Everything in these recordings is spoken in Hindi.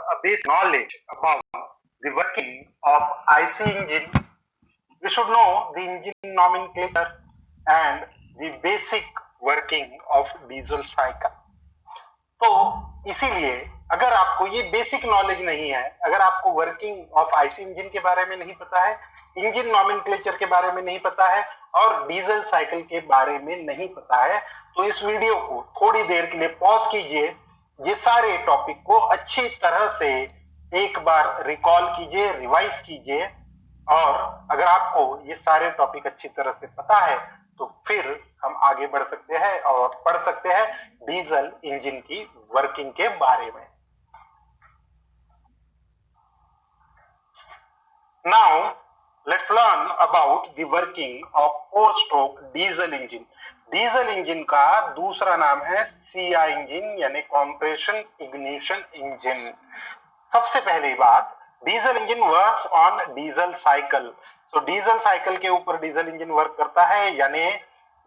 a basic knowledge about the working of IC engine. We should know the engine nomenclature and the basic working of diesel cycle. तो इसीलिए अगर आपको ये बेसिक नॉलेज नहीं है, अगर आपको वर्किंग ऑफ आईसी इंजन के बारे में नहीं पता है, इंजन नॉमेनक्लेचर के बारे में नहीं पता है और डीजल साइकिल के बारे में नहीं पता है, तो इस वीडियो को थोड़ी देर के लिए पॉज कीजिए, ये सारे टॉपिक को अच्छी तरह से एक बार रिकॉल कीजिए, रिवाइज कीजिए, और अगर आपको ये सारे टॉपिक अच्छी तरह से पता है तो फिर हम आगे बढ़ सकते हैं और पढ़ सकते हैं डीजल इंजन की वर्किंग के बारे में। Now let's learn about the working of four stroke diesel engine. Diesel engine का दूसरा नाम है सीआई इंजन यानी कंप्रेशन इग्निशन इंजन। सबसे पहली बात, diesel engine works on diesel cycle. तो डीजल साइकिल के ऊपर डीजल इंजन वर्क करता है, यानी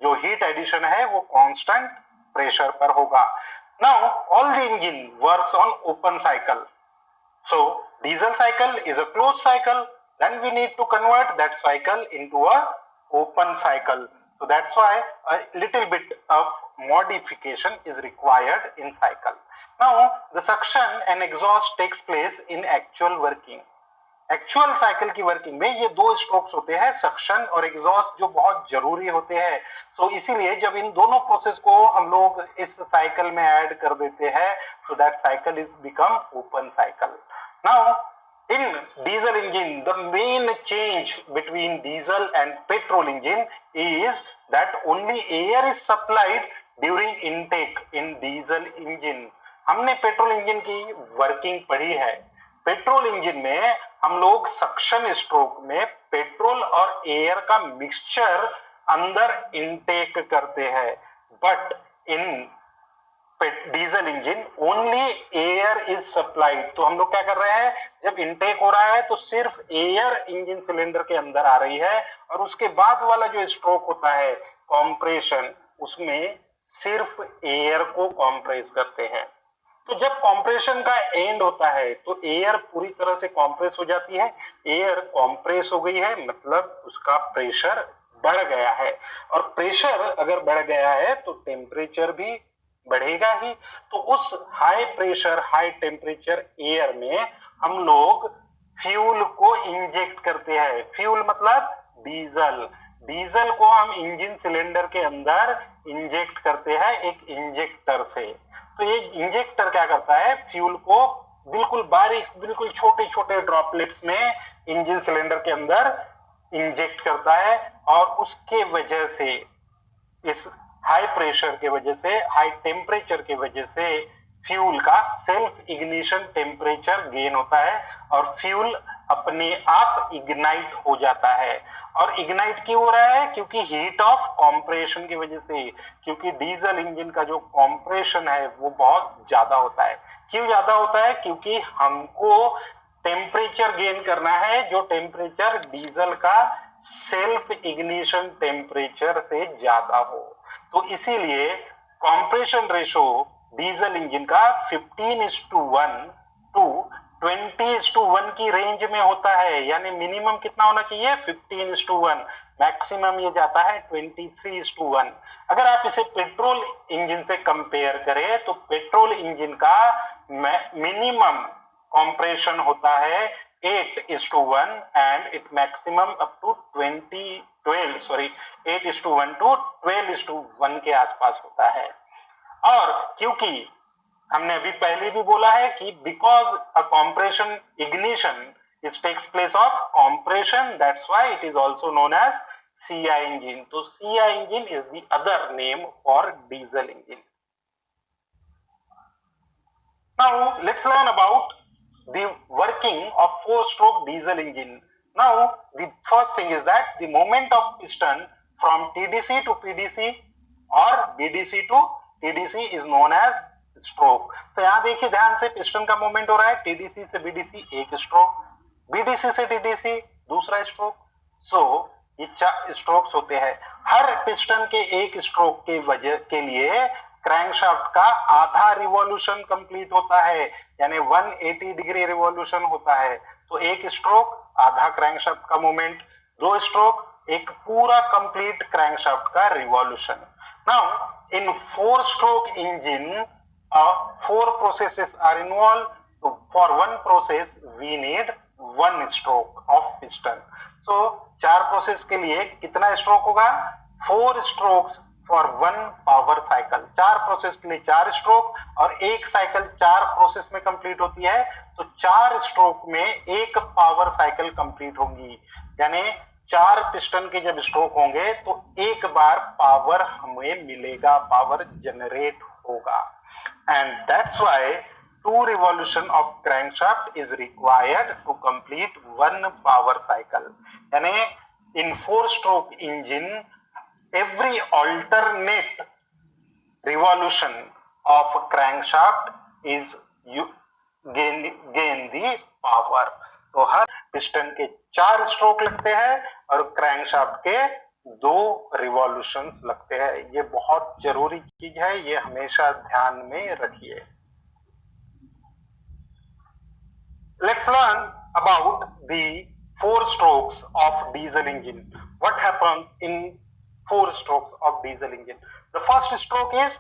जो हीट एडिशन है वो कांस्टेंट प्रेशर पर होगा। Now all the engine works on open cycle. So diesel cycle is a closed cycle, then we need to convert that cycle into a open cycle. So that's why a little bit of modification is required in cycle. Now the suction and exhaust takes place in actual working. Actual cycle की वर्किंग में ये दो स्ट्रोक्स होते हैं, सक्शन और एग्जॉस्ट, जो बहुत जरूरी होते हैं। तो इसीलिए जब इन दोनों प्रोसेस को हम लोग इस साइकिल में ऐड कर देते हैं तो that cycle is become open cycle. Now in diesel engine the main change between diesel and petrol engine is that only air is supplied during intake in diesel engine. हमने पेट्रोल इंजन की वर्किंग पढ़ी है। पेट्रोल इंजन में हम लोग सक्शन स्ट्रोक में पेट्रोल और एयर का मिक्सचर अंदर इनटेक करते हैं, but in diesel engine only air is supplied. तो हम लोग क्या कर रहे हैं, जब इनटेक हो रहा है तो सिर्फ एयर इंजन सिलेंडर के अंदर आ रही है, और उसके बाद वाला जो स्ट्रोक होता है कॉम्प्रेशन, उसमें सिर्फ एयर को कॉम्प्रेस करते हैं। तो जब कॉम्प्रेशन का एंड होता है तो एयर पूरी तरह से कॉम्प्रेस हो जाती है। एयर कॉम्प्रेस हो गई है मतलब उसका प्रेशर बढ़ गया है, और प्रेशर अगर बढ़ गया है तो टेम्परेचर भी बढ़ेगा ही। तो उस high pressure high temperature air में हम लोग फ्यूल को इंजेक्ट करते हैं। फ्यूल मतलब डीजल। डीजल को हम इंजन सिलेंडर के अंदर इंजेक्ट करते हैं एक इंजेक्टर से। तो ये इंजेक्टर क्या करता है, फ्यूल को बिल्कुल बारीक, बिल्कुल छोटे छोटे ड्रॉपलेट्स में इंजन सिलेंडर के अंदर इंजेक्ट करता है, और उसके वजह से, इस हाई प्रेशर के वजह से, हाई टेम्परेचर के वजह से फ्यूल का सेल्फ इग्निशन टेम्परेचर गेन होता है और फ्यूल अपने आप इग्नाइट हो जाता है। और इग्नाइट क्यों हो रहा है, क्योंकि हीट ऑफ कॉम्प्रेशन की वजह से, क्योंकि डीजल इंजन का जो कॉम्प्रेशन है वो बहुत ज्यादा होता है। क्यों ज्यादा होता है, क्योंकि हमको टेम्परेचर गेन करना है जो टेम्परेचर डीजल का सेल्फ इग्निशन टेम्परेचर से ज्यादा हो। तो इसीलिए कॉम्प्रेशन रेशो डीजल इंजन का 15:1 टू 20:1 की रेंज में होता है, यानी मिनिमम कितना होना चाहिए 15:1, मैक्सिमम ये जाता है 23:1। अगर आप इसे पेट्रोल इंजन से कंपेयर करें तो पेट्रोल इंजन का मिनिमम कॉम्प्रेशन होता है 8:1 and it maximum up to 8:1 to 12:1 के आसपास होता है। और क्योंकि हमने अभी पहले भी बोला है कि because a compression ignition it takes place of compression, that's why it is also known as CI engine. तो CI engine is the other name for diesel engine. Now let's learn about the working of 4-stroke diesel engine. Now the first thing is that the movement of piston from TDC to PDC or BDC to TDC is known as stroke. तो यहाँ देखिए ध्यान से, पिस्टन का मूवमेंट हो रहा है TDC से BDC एक स्ट्रोक, BDC से TDC दूसरा स्ट्रोक। सो ये 4 स्ट्रोक्स होते हैं। हर पिस्टन के एक स्ट्रोक के वजह के लिए क्रैंकशाफ्ट का आधा रिवॉल्यूशन कंप्लीट होता है, यानी 180 डिग्री रिवॉल्यूशन होता है। तो एक स्ट्रोक आधा क्रैंकशाफ्ट का मूवमेंट, 2 स्ट्रोक एक पूरा कंप्लीट क्रैंकशाफ्ट का revolution. Now in 4 stroke engine 4 processes are involved. So for one process we need 1 stroke of piston. So 4 process के लिए कितना स्ट्रोक होगा? 4 strokes for 1 power cycle. 4 process के लिए 4 स्ट्रोक, और एक साइकिल 4 प्रोसेस में कंप्लीट होती है, तो 4 स्ट्रोक में एक पावर साइकिल कंप्लीट होगी। यानी 4 पिस्टन के जब स्ट्रोक होंगे तो एक बार पावर हमें मिलेगा, पावर जनरेट होगा। And that's why 2 revolution of crankshaft is required to complete 1 power cycle. यानी in 4 stroke engine every alternate revolution of crankshaft is gain the power. तो हर पिस्टन के 4 स्ट्रोक लगते हैं और क्रैंकशाफ्ट के 2 रिवॉल्यूशंस लगते हैं। ये बहुत जरूरी चीज है, ये हमेशा ध्यान में रखिए। Let's learn about the 4 strokes of diesel engine. What happens in 4 strokes of diesel engine? The first stroke is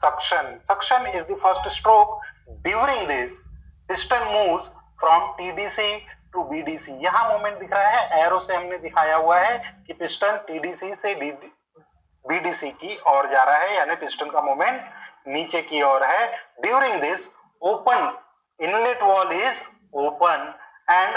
suction. Suction is the first stroke. During this, piston moves from TDC to BDC. यहां मूवमेंट दिख रहा है, एरो से हमने दिखाया हुआ है कि पिस्टन TDC से BDC की ओर जा रहा है, यानी पिस्टन का मूवमेंट नीचे की ओर है। During this open inlet valve is open and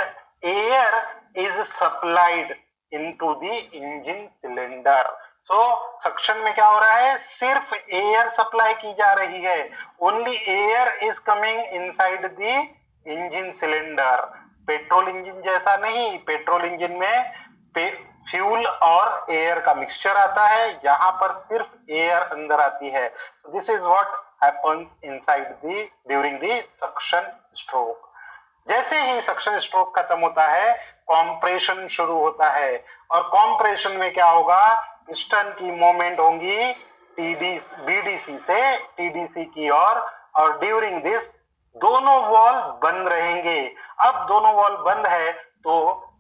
air is supplied into the engine cylinder. तो सक्शन में क्या हो रहा है? सिर्फ एयर सप्लाई की जा रही है। Only air is coming inside the engine cylinder. Petrol engine जैसा नहीं, पेट्रोल इंजन में फ्यूल और एयर का मिक्सचर आता है, यहाँ पर सिर्फ एयर अंदर आती है। This is what happens inside the during the suction stroke. जैसे ही सक्शन स्ट्रोक खत्म होता है, कॉम्प्रेशन शुरू होता है, और कॉम्प्रेशन में क्या होगा? पिस्टन की मूवमेंट होगी बीडीसी से टीडीसी की ओर, और ड्यूरिंग दिस दोनों वॉल बंद रहेंगे। अब दोनों वॉल बंद है तो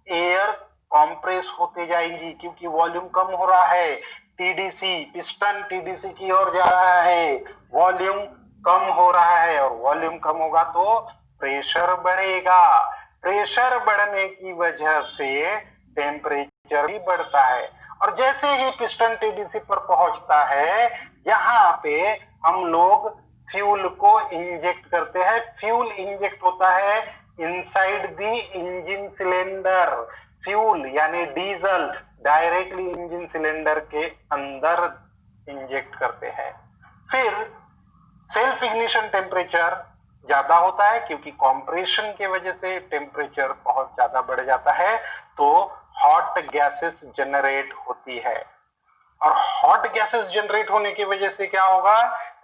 एयर कॉम्प्रेस होते जाएंगी, क्योंकि वॉल्यूम कम हो रहा है। टीडीसी पिस्टन टीडीसी की ओर जा रहा है, वॉल्यूम कम हो रहा है, और वॉल्यूम कम होगा तो प्रेशर बढ़ेगा। प्रेशर बढ़ने की वजह से टेम्परेचर भी बढ़ता है, और जैसे ही पिस्टन टीडीसी पर पहुंचता है, यहाँ पे हम लोग फ्यूल को इंजेक्ट करते हैं। फ्यूल इंजेक्ट होता है inside the engine cylinder. Fuel यानी डीजल डायरेक्टली इंजन सिलेंडर के अंदर इंजेक्ट करते हैं। फिर सेल्फ इग्निशन टेम्परेचर ज्यादा होता है, क्योंकि कॉम्प्रेशन की वजह से टेम्परेचर बहुत ज्यादा बढ़ जाता है, तो हॉट गैसेस जनरेट होती है। और हॉट गैसेस जनरेट होने की वजह से क्या होगा?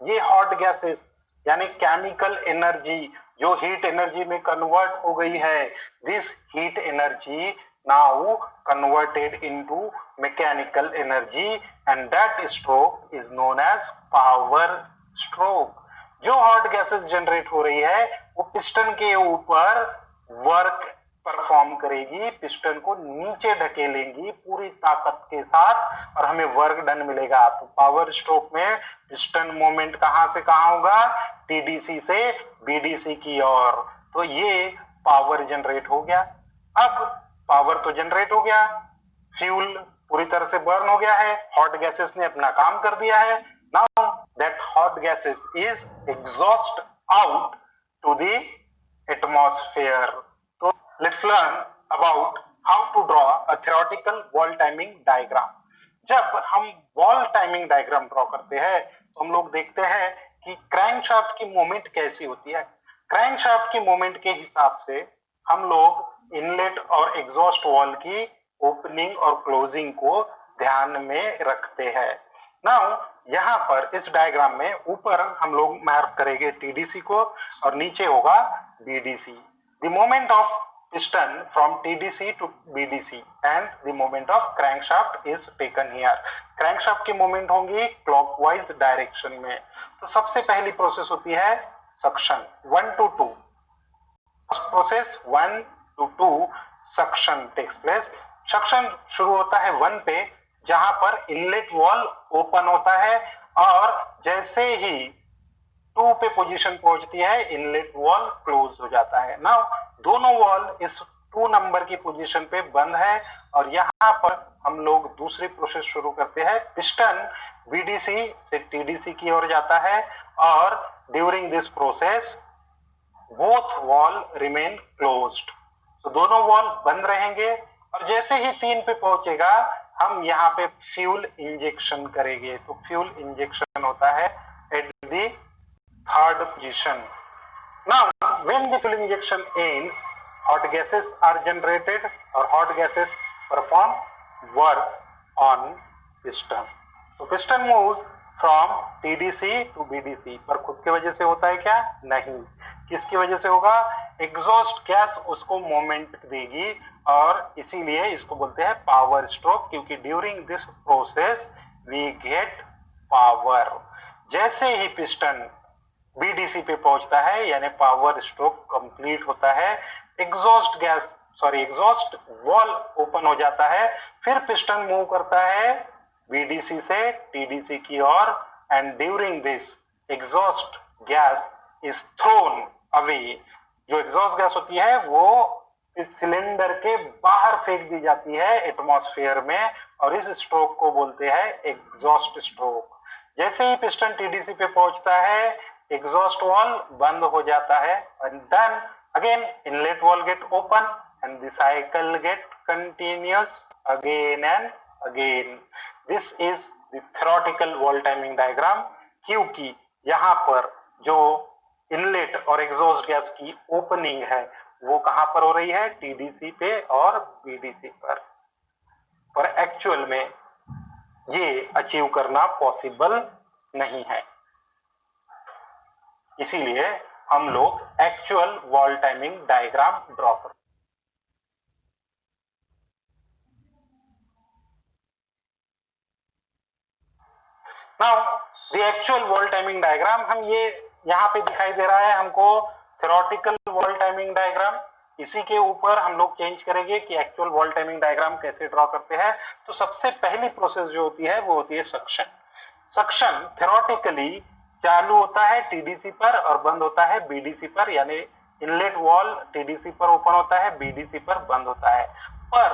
ये हॉट गैसेस यानी केमिकल एनर्जी जो हीट एनर्जी में कन्वर्ट हो गई है, this heat energy now converted into mechanical energy, and that stroke is known as power stroke. जो हॉट गैसेस जनरेट हो रही है वो पिस्टन के ऊपर वर्क परफॉर्म करेगी, पिस्टन को नीचे ढकेलेंगी पूरी ताकत के साथ, और हमें वर्क डन मिलेगा। तो पावर स्ट्रोक में पिस्टन मूवमेंट कहां से कहां होगा? टीडीसी से बीडीसी की ओर। तो ये पावर जनरेट हो गया। अब पावर तो जनरेट हो गया, फ्यूल पूरी तरह से बर्न हो गया है, हॉट गैसेस ने अपना काम कर दिया है। Now that hot gases is exhaust out to the atmosphere. Let's learn about how to draw a theoretical wall timing diagram. जब हम वॉल टाइमिंग डायग्राम ड्रॉ करते हैं तो हम लोग देखते हैं कि क्रैंकशाफ्ट की मूवमेंट कैसी होती है। क्रैंकशाफ्ट की मूवमेंट के हिसाब से हम लोग इनलेट और एग्जॉस्ट वॉल की ओपनिंग और क्लोजिंग को ध्यान में रखते हैं। नाउ यहाँ पर इस डायग्राम में ऊपर हम लोग मार्क करेंगे टीडीसी को, और नीचे होगा BDC. The moment of piston from TDC to BDC and the moment of crankshaft is taken here. crankshaft की मूवमेंट होंगी क्लॉकवाइज डायरेक्शन में। तो सबसे पहली प्रोसेस होती है suction 1 to 2. First process 1 to 2 suction takes place. Suction शुरू होता है 1 पे, जहां पर इनलेट वॉल ओपन होता है, और जैसे ही 2 पे पोजीशन पहुंचती है इनलेट वॉल क्लोज हो जाता है। नाउ दोनों वॉल इस 2 नंबर की पोजीशन पे बंद है, और यहाँ पर हम लोग दूसरी प्रोसेस शुरू करते हैं। पिस्टन बीडीसी से टीडीसी की ओर जाता है, और during this process both wall remain closed. तो दोनों वॉल बंद रहेंगे, और जैसे ही 3 पे पहुंचेगा हम यहाँ पे फ्यूल इंजेक्शन करेंगे। तो फ्यूल इंजेक्शन होता है at the third position. Now, when the fuel injection ends, hot gases are generated, or hot gases perform work on piston. So piston moves from TDC to BDC, पर खुद की वजह से होता है क्या? नहीं। किसकी वजह से होगा? एग्जॉस्ट गैस उसको मोमेंट देगी, और इसीलिए इसको बोलते हैं पावर स्ट्रोक, क्योंकि during this process we get power. जैसे ही पिस्टन बीडीसी पे पहुंचता है, यानी पावर स्ट्रोक कंप्लीट होता है, एग्जॉस्ट वॉल ओपन हो जाता है, फिर पिस्टन मूव करता है बीडीसी से टीडीसी की ओर, and during this exhaust gas is thrown away. जो एग्जॉस्ट गैस होती है वो इस सिलेंडर के बाहर फेंक दी जाती है एटमॉस्फेयर में, और इस स्ट्रोक को बोलते हैं एग्जॉस्ट स्ट्रोक। जैसे ही पिस्टन टीडीसी पे पहुंचता है एग्जॉस्ट वॉल बंद हो जाता है, and then again inlet valve get open, and the cycle get continuous again and again. This is the theoretical valve timing diagram, क्योंकि यहाँ पर जो इनलेट और एग्जॉस्ट गैस की ओपनिंग है वो कहां पर हो रही है? टीडीसी पे और बीडीसी पर एक्चुअल में ये अचीव करना पॉसिबल नहीं है, इसीलिए हम लोग actual valve timing diagram draw करते हैं। Now the actual valve timing diagram, हम ये यहाँ पे दिखाई दे रहा है हमको थ्योरेटिकल वॉल टाइमिंग डायग्राम। इसी के ऊपर हम लोग चेंज करेंगे कि एक्चुअल वॉल टाइमिंग डायग्राम कैसे ड्रॉ करते हैं। तो सबसे पहली प्रोसेस जो होती है वो होती है सक्शन। सक्शन थ्योरेटिकली चालू होता है टीडीसी पर और बंद होता है बीडीसी पर, यानी इनलेट वॉल टीडीसी पर ओपन होता है, बीडीसी पर बंद होता है। पर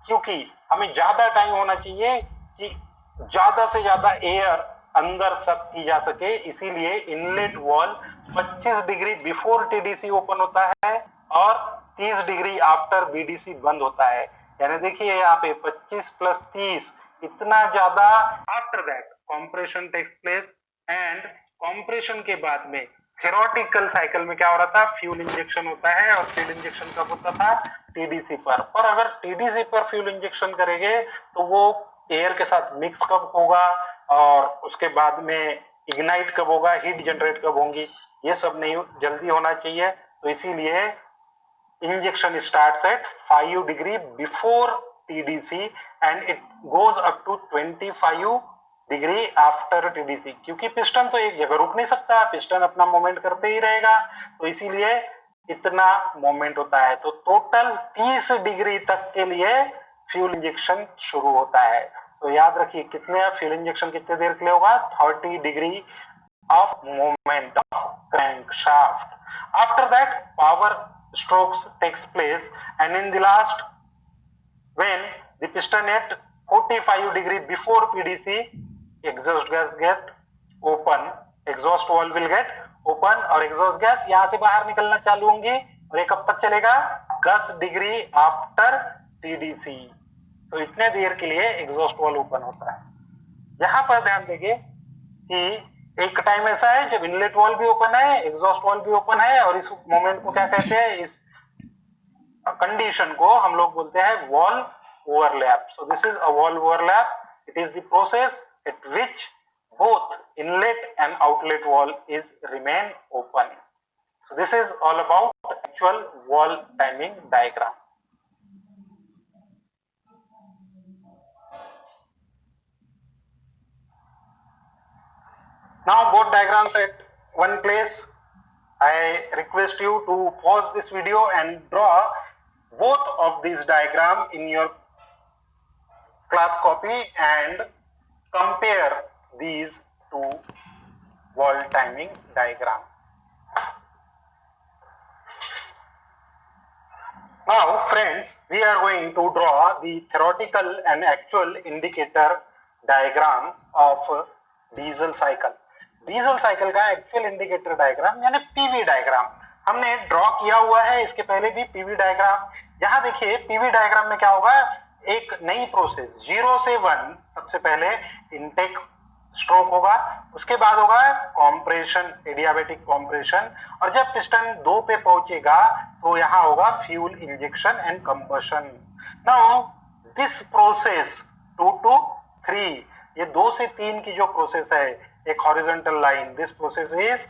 क्योंकि हमें ज्यादा टाइम होना चाहिए कि ज्यादा से ज्यादा एयर अंदर सक की जा सके, इसीलिए inlet valve 25 degree before TDC open होता है और 30 डिग्री आफ्टर बीडीसी बंद होता है। यानी देखिए यहाँ पे 25 प्लस 30 इतना ज्यादा। After that compression takes place, and compression के बाद में थ्योरेटिकल साइकिल में क्या हो रहा था? फ्यूल इंजेक्शन होता है, और फ्यूल इंजेक्शन कब होता था? टीडीसी पर अगर टीडीसी पर फ्यूल इंजेक्शन करेंगे तो वो एयर के साथ मिक्स कब होगा, और उसके बाद में इग्नाइट कब होगा, हीट जनरेट कब होंगी, ये सब नहीं जल्दी होना चाहिए। तो इसीलिए injection starts at 5 degree before TDC and it goes up to 25 degree after TDC, क्योंकि पिस्टन तो एक जगह रुक नहीं सकता, पिस्टन अपना मोमेंट करते ही रहेगा, तो इसीलिए इतना मोमेंट होता है। तो टोटल 30 डिग्री तक के लिए फ्यूल इंजेक्शन शुरू होता है। तो याद रखिए कितने फ्यूल इंजेक्शन कितने देर के लिए होगा? 30 degree of movement of crankshaft. After that, power strokes takes place, and in the last, when the piston at 45 degree before PDC, exhaust gas get open, exhaust valve will get open, और exhaust gas यहाँ से बाहर निकलना चालू होंगी, और ये कब तक चलेगा? 10 डिग्री आफ्टर TDC। तो इतने देर के लिए एग्जॉस्ट वाल्व ओपन होता है। यहाँ पर ध्यान देंगे कि एक टाइम ऐसा है जब इनलेट वॉल भी ओपन है, एग्जॉस्ट वॉल भी ओपन है, और इस मोमेंट को क्या कहते हैं? इस कंडीशन को हम लोग बोलते हैं wall overlap. So this is a wall overlap. It is the process at which both inlet and outlet wall is remain open. So this is all about actual wall timing diagram. Now both diagrams at one place. I request you to pause this video and draw both of these diagram in your class copy and compare these two wall timing diagram. Now friends, we are going to draw the theoretical and actual indicator diagram of diesel cycle. Diesel cycle का एक्चुअल इंडिकेटर डायग्राम यानी पीवी डायग्राम हमने ड्रॉ किया हुआ है, इसके पहले भी पीवी डायग्राम। यहाँ देखिए पीवी डायग्राम में क्या होगा, एक नई प्रोसेस 0 से 1, सबसे पहले इनटेक स्ट्रोक होगा, उसके बाद होगा कॉम्प्रेशन, एडियाबेटिक कॉम्प्रेशन, और जब पिस्टन 2 पे पहुंचेगा तो यहाँ होगा fuel injection and combustion. Now this process 2 to 3, ये 2 से 3 की जो प्रोसेस है, एक horizontal line, this process is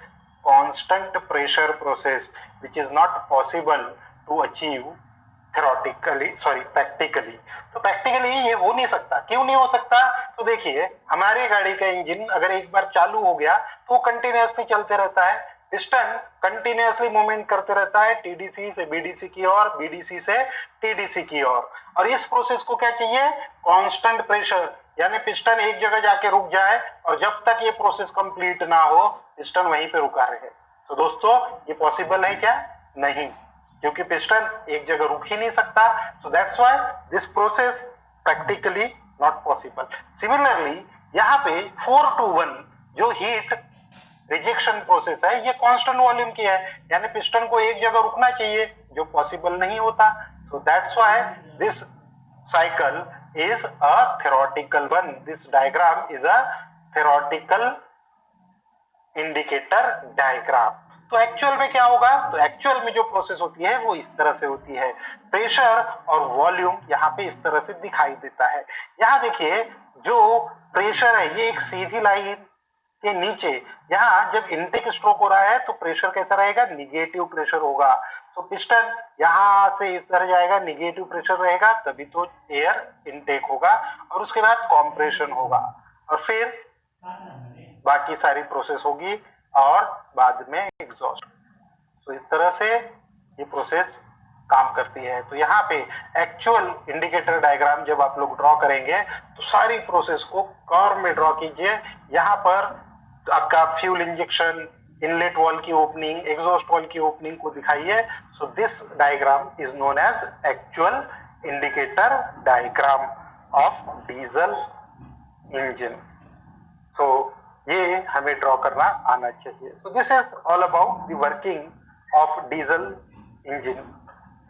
constant pressure process which is not possible to achieve practically. तो प्रैक्टिकली ये हो नहीं सकता। क्यों नहीं हो सकता? तो देखिए हमारी गाड़ी का इंजन अगर एक बार चालू हो गया तो कंटिन्यूअसली चलते रहता है, पिस्टन कंटिन्यूअसली मूवमेंट करते रहता है टीडीसी से बीडीसी की ओर, बीडीसी से टीडीसी की ओर, और इस प्रोसेस को क्या चाहिए, कांस्टेंट प्रेशर, यानी पिस्टन एक जगह जाके रुक जाए और जब तक ये प्रोसेस कंप्लीट ना हो पिस्टन वहीं पे रुका रहे। तो दोस्तों ये पॉसिबल है क्या? नहीं, क्योंकि पिस्टन एक जगह रुक ही नहीं सकता। So that's why this process practically not possible. Similarly यहाँ पे 4 to 1 जो हीट रिजेक्शन प्रोसेस है ये कांस्टेंट वॉल्यूम की है, यानी पिस्टन को एक जगह रुकना चाहिए जो पॉसिबल नहीं होता। So that's why this cycle is a theoretical one. This diagram is a theoretical indicator diagram. तो एक्चुअल में क्या होगा? तो एक्चुअल में जो प्रोसेस होती है वो इस तरह से होती है, प्रेशर और वॉल्यूम यहाँ पे इस तरह से दिखाई देता है। यहाँ देखिए जो प्रेशर है ये एक सीधी लाइन के नीचे, यहाँ जब इनटेक स्ट्रोक हो रहा है तो प्रेशर कैसा रहेगा, निगेटिव प्रेशर होगा। तो पिस्टन यहां से इस तरह जाएगा, निगेटिव प्रेशर रहेगा तभी तो एयर इनटेक होगा, और उसके बाद कॉम्प्रेशन होगा, और फिर बाकी सारी प्रोसेस होगी और बाद में एग्जॉस्ट। तो इस तरह से ये प्रोसेस काम करती है। तो यहाँ पे एक्चुअल इंडिकेटर डायग्राम जब आप लोग ड्रॉ करेंगे तो सारी प्रोसेस को कर्व में ड्रॉ कीजिए। यहाँ पर आपका फ्यूल इंजेक्शन, इनलेट वॉल की ओपनिंग, एग्जॉस्ट वॉल की ओपनिंग को दिखाइए। So this diagram is known as actual indicator diagram of diesel engine. So ये हमें ड्रॉ करना आना चाहिए। So this is all about the working of diesel engine.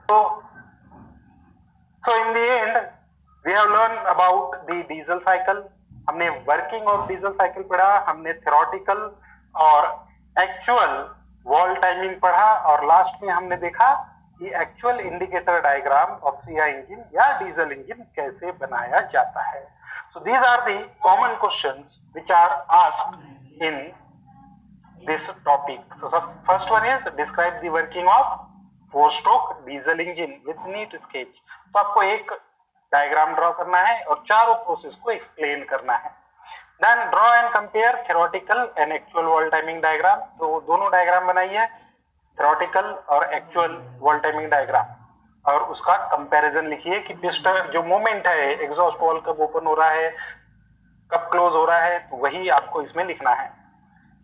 So in the end we have learn about the diesel cycle. हमने वर्किंग ऑफ डीजल साइकिल पढ़ा, हमने थ्योरेटिकल और एक्चुअल वॉल टाइमिंग पढ़ा, और लास्ट में हमने देखा कि actual indicator diagram of CI engine या डीजल इंजन कैसे बनाया जाता है। So these are the common questions which are asked in this topic. So first one is describe the working of 4-stroke diesel engine with neat sketch. तो आपको एक डायग्राम ड्रॉ करना है और चारों प्रोसेस को एक्सप्लेन करना है। Then draw and compare theoretical and actual valve timing diagram. तो दोनों डायग्राम बनाइए, थ्योरेटिकल और एक्चुअल वॉल टाइमिंग डायग्राम, और उसका कंपैरिजन लिखिए कि पिस्टन जो मूवमेंट है, एग्जॉस्ट वॉल कब ओपन हो रहा है, कब क्लोज हो रहा है, तो वही आपको इसमें लिखना है।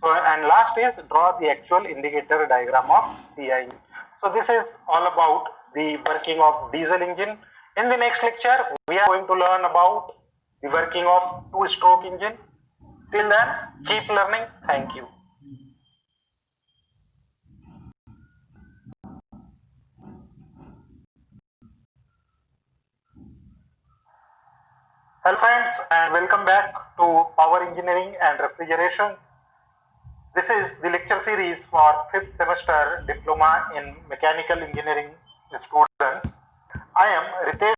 So and last is draw the actual indicator diagram of CI. So this is all about the working of diesel engine. In the next lecture, we are going to learn about the working of 2-stroke engine. Till then, keep learning. Thank you. Hello friends, and welcome back to Power Engineering and Refrigeration. This is the lecture series for 5th semester Diploma in Mechanical Engineering students. I am Ritesh